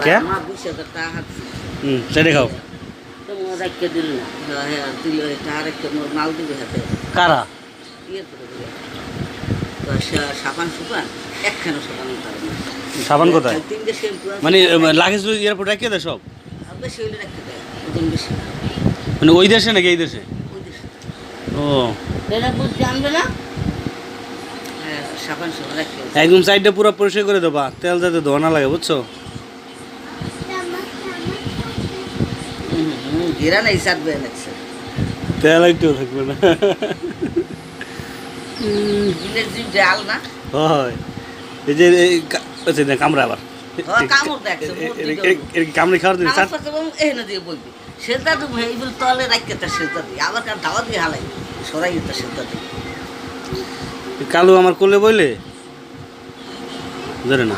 কে আমার 20,000 টাকা হাতছি সেটা খাও তো মোর রাখতে দিল না হ্যাঁ দিল টাকা রাখতে মোর মাল দিবে হাতে কারা ইয়ে করে দিবে তো সাবান সুপান একখানে সাবান পারে না সাবান কোথায় তিনটে শ্যাম্পু মানে লাগেজ এয়ারপোর্ট রেখে দেয় সব বেশি হইলে রাখতে দেয় ওজন বেশি মানে ওই দেশে নাকি এই দেশে ওই দেশে ও এটা বুঝ জানবে না হ্যাঁ সাবান সুপান রাখতে একদম সাইডটা পুরো পরিষ্কার করে দেবা তেল যাতে ধোয়া না লাগে বুঝছো ঘেরা নাই সাথে লাগছে তেল একটু থাকবে না বিলের জিম ডাল না হয় এই যে আচ্ছা না কামড়া আবার কামড় দেখছে এর কি কামড়ে খাওয়ার দিন আমার কাছে বলুন এখানে দিয়ে বলবি সেটা তো এইগুলো তলে রাখতে তার সেটা দিই আবার কার দাওয়া দিয়ে হালাই সরাই দিতে সেটা দিই কালু আমার কোলে বইলে ধরে না